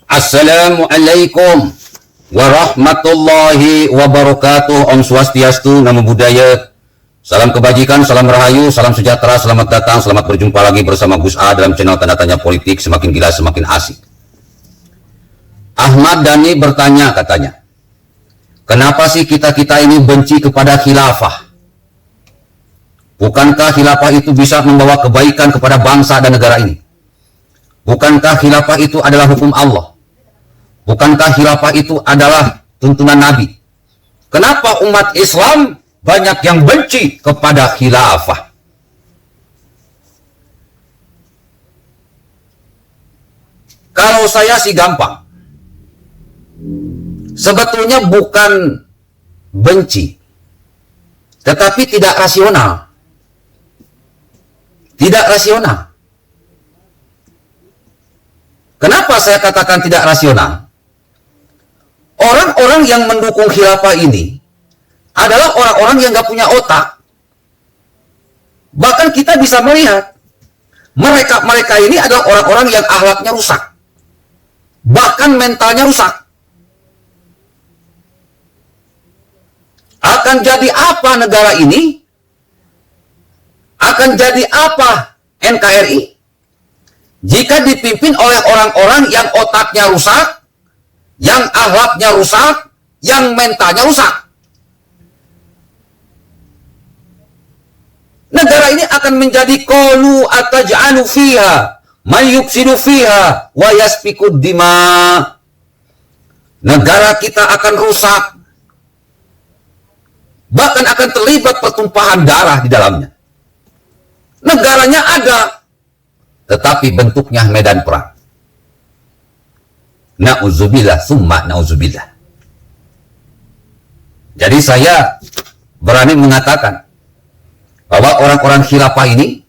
Assalamualaikum warahmatullahi wabarakatuh. Om Swastiastu, Namo Buddhaya. Salam kebajikan, salam rahayu, salam sejahtera, selamat datang, selamat berjumpa lagi bersama Gus A dalam channel Tanda Tanya Politik. Semakin gila semakin asik. Ahmad Dhani bertanya katanya, kenapa sih kita-kita ini benci kepada khilafah? Bukankah khilafah itu bisa membawa kebaikan kepada bangsa dan negara ini? Bukankah khilafah itu adalah hukum Allah? Bukankah khilafah itu adalah tuntunan Nabi? Kenapa umat Islam banyak yang benci kepada khilafah? Kalau saya sih gampang. Sebetulnya bukan benci, tetapi tidak rasional. Tidak rasional. Kenapa saya katakan tidak rasional? Orang-orang yang mendukung khilafah ini adalah orang-orang yang gak punya otak. Bahkan kita bisa melihat mereka ini adalah orang-orang yang akhlaknya rusak, bahkan mentalnya rusak. Akan jadi apa negara ini? Akan jadi apa NKRI jika dipimpin oleh orang-orang yang otaknya rusak, yang akhlaknya rusak, yang mentalnya rusak? Negara ini akan menjadi qalu ataj'alu fiha may yufsidu fiha wa yasfikud dima. Negara kita akan rusak, bahkan akan terlibat pertumpahan darah di dalamnya. Negaranya ada, tetapi bentuknya medan perang. Na'udzubillah, summa na'udzubillah. Jadi saya berani mengatakan bahwa orang-orang khilafah ini,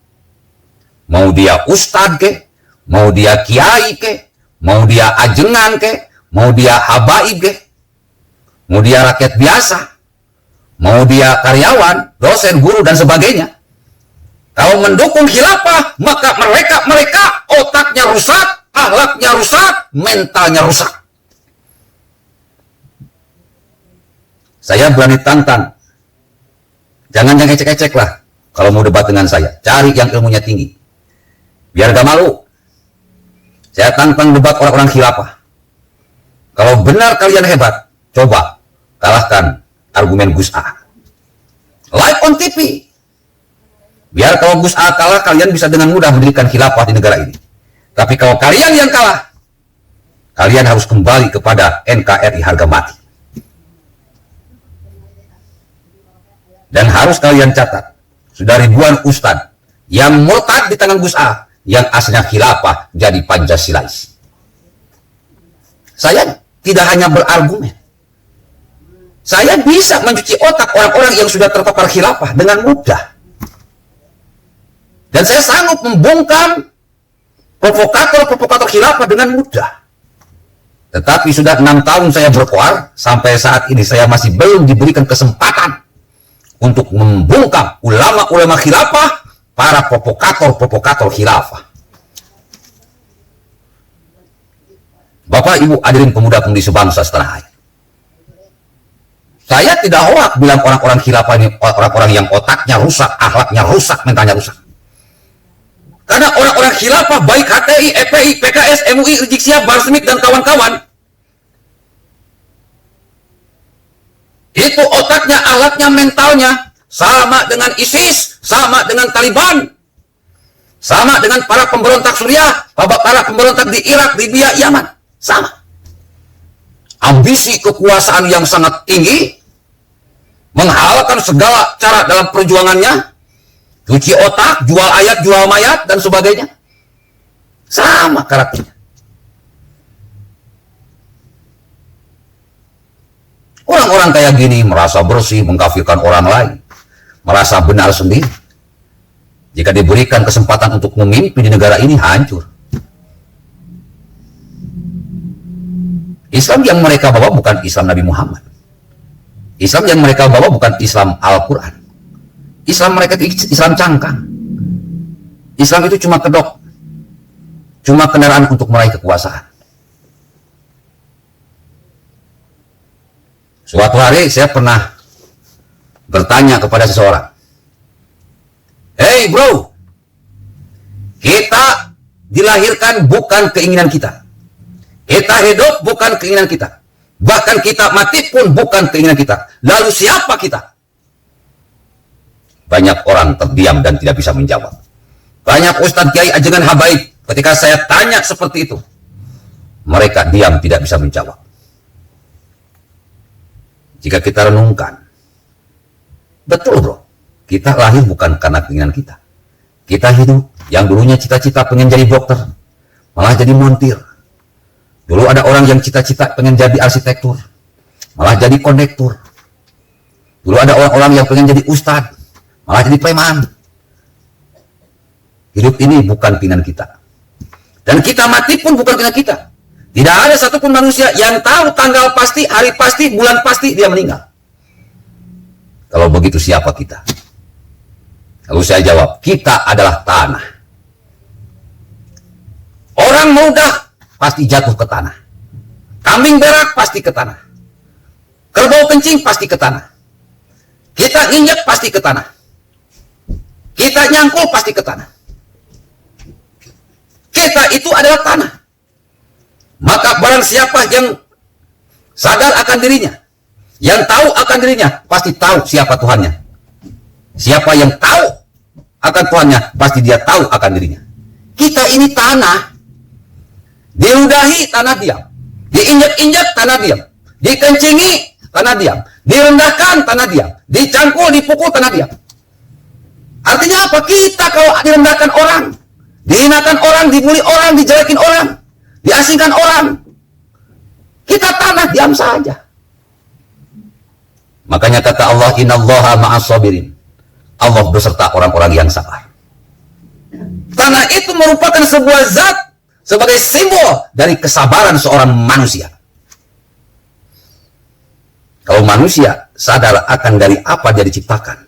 mau dia ustadz ke, mau dia kiai ke, mau dia ajengan ke, mau dia habaib ke, mau dia rakyat biasa, mau dia karyawan, dosen, guru, dan sebagainya, kalau mendukung khilafah, maka mereka otaknya rusak, akhlaknya rusak, mentalnya rusak. Saya berani tantang. Jangan yang ecek-ecek lah. Kalau mau debat dengan saya, cari yang ilmunya tinggi. Biar gak malu. Saya tantang debat orang-orang khilafah. Kalau benar kalian hebat, coba kalahkan argumen Gus A. Live on TV. Biar kalau Gus A kalah, kalian bisa dengan mudah mendirikan khilafah di negara ini. Tapi kalau kalian yang kalah, kalian harus kembali kepada NKRI harga mati. Dan harus kalian catat, sudah ribuan ustadz yang murtad di tangan Gus A, yang aslinya khilafah jadi Pancasilais. Saya tidak hanya berargumen. Saya bisa mencuci otak orang-orang yang sudah terpapar khilafah dengan mudah. Dan saya sanggup membungkam provokator-provokator khilafah dengan mudah. Tetapi sudah 6 tahun saya berkoar, sampai saat ini saya masih belum diberikan kesempatan untuk membungkam ulama-ulama khilafah, para provokator-provokator khilafah. Bapak, Ibu, hadirin pemuda-pemudi sebangsa setanah air. Saya tidak hoak bilang orang-orang khilafah ini orang-orang yang otaknya rusak, akhlaknya rusak, mentalnya rusak. Karena orang-orang khilafah, baik HTI, FPI, PKS, MUI, Rizik Syihab, Barsmik, dan kawan-kawan, itu otaknya, akhlaknya, mentalnya sama dengan ISIS, sama dengan Taliban, sama dengan para pemberontak Suriah, para pemberontak di Irak, Libya, Yaman, sama. Ambisi kekuasaan yang sangat tinggi, menghalalkan segala cara dalam perjuangannya, cuci otak, jual ayat, jual mayat, dan sebagainya. Sama karakternya. Orang-orang kayak gini merasa bersih, mengkafirkan orang lain, merasa benar sendiri. Jika diberikan kesempatan untuk memimpin di negara ini, hancur. Islam yang mereka bawa bukan Islam Nabi Muhammad. Islam yang mereka bawa bukan Islam Al-Quran. Islam mereka itu Islam cangkang. Islam itu cuma kedok, cuma kendaraan untuk meraih kekuasaan. Suatu hari saya pernah bertanya kepada seseorang, "Hey bro, kita dilahirkan bukan keinginan kita. Kita hidup bukan keinginan kita. Bahkan kita mati pun bukan keinginan kita. Lalu siapa kita?" Banyak orang terdiam dan tidak bisa menjawab. Banyak ustadz kiai ajengan habaib, ketika saya tanya seperti itu, mereka diam, tidak bisa menjawab. Jika kita renungkan, betul bro, kita lahir bukan karena keinginan kita. Kita hidup, yang dulunya cita-cita pengen jadi dokter, malah jadi montir. Dulu ada orang yang cita-cita pengen jadi arsitektur, malah jadi kondektur. Dulu ada orang-orang yang pengen jadi ustadz, malah jadi preman. Hidup ini bukan keinginan kita. Dan kita mati pun bukan keinginan kita. Tidak ada satupun manusia yang tahu tanggal pasti, hari pasti, bulan pasti dia meninggal. Kalau begitu siapa kita? Lalu saya jawab, kita adalah tanah. Orang muda pasti jatuh ke tanah. Kambing berak pasti ke tanah. Kerbau kencing pasti ke tanah. Kita injak pasti ke tanah. Kita nyangkul pasti ke tanah. Kita itu adalah tanah. Maka barang siapa yang sadar akan dirinya, yang tahu akan dirinya, pasti tahu siapa Tuhannya. Siapa yang tahu akan Tuhannya, pasti dia tahu akan dirinya. Kita ini tanah. Diludahi, tanah diam. Diinjak-injak, tanah diam. Dikencingi, tanah diam. Direndahkan, tanah diam. Dicangkul, dipukul, tanah diam. Artinya apa? Kita kalau direndahkan orang, dihinakan orang, dibully orang, dijelekin orang, diasingkan orang, kita tanah diam saja. Makanya kata Allah, innallaha ma'as sabirin. Allah beserta orang-orang yang sabar. Tanah itu merupakan sebuah zat sebagai simbol dari kesabaran seorang manusia. Kalau manusia sadar akan dari apa dia diciptakan,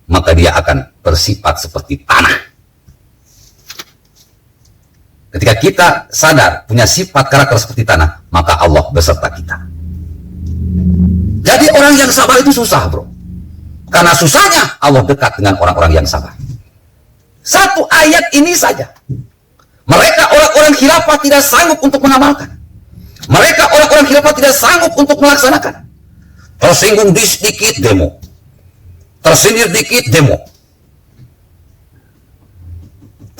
maka dia akan bersifat seperti tanah. Ketika kita sadar punya sifat karakter seperti tanah, maka Allah beserta kita. Jadi orang yang sabar itu susah bro. Karena susahnya Allah dekat dengan orang-orang yang sabar. Satu ayat ini saja, mereka orang-orang khilafah tidak sanggup untuk mengamalkan. Mereka orang-orang khilafah tidak sanggup untuk melaksanakan. Tersinggung sedikit demo, tersindir dikit demo,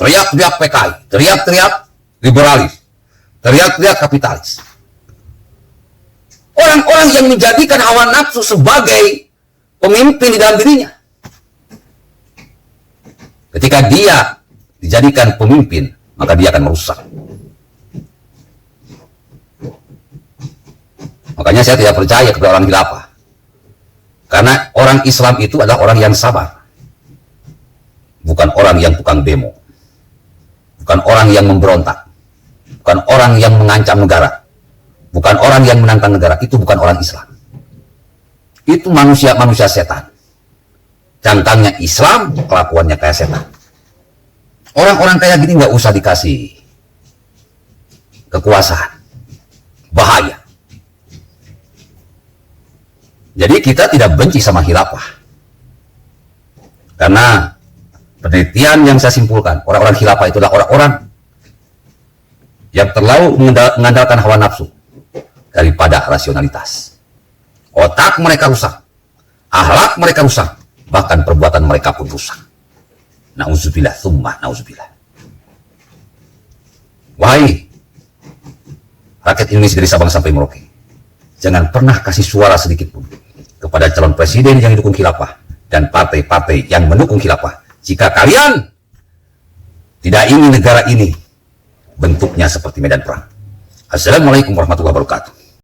teriak-teriak PKI, teriak-teriak liberalis, teriak-teriak kapitalis. Orang-orang yang menjadikan hawa nafsu sebagai pemimpin di dalam dirinya, ketika dia dijadikan pemimpin, maka dia akan merusak. Makanya saya tidak percaya kepada orang khilafah. Karena orang Islam itu adalah orang yang sabar. Bukan orang yang tukang demo. Bukan orang yang memberontak. Bukan orang yang mengancam negara. Bukan orang yang menantang negara. Itu bukan orang Islam. Itu manusia-manusia setan. Cangkangnya Islam, kelakuannya kayak setan. Orang-orang kayak gini nggak usah dikasih kekuasaan. Bahaya. Jadi kita tidak benci sama khilafah. Karena penelitian yang saya simpulkan, orang-orang khilafah itu adalah orang-orang yang terlalu mengandalkan hawa nafsu daripada rasionalitas. Otak mereka rusak, akhlak mereka rusak, bahkan perbuatan mereka pun rusak. Nauzubillah, tsumma nauzubillah. Wahai rakyat Indonesia dari Sabang sampai Merauke, jangan pernah kasih suara sedikit pun kepada calon presiden yang didukung khilafah dan partai-partai yang mendukung khilafah. Jika kalian tidak ingin negara ini bentuknya seperti medan perang. Assalamualaikum warahmatullahi wabarakatuh.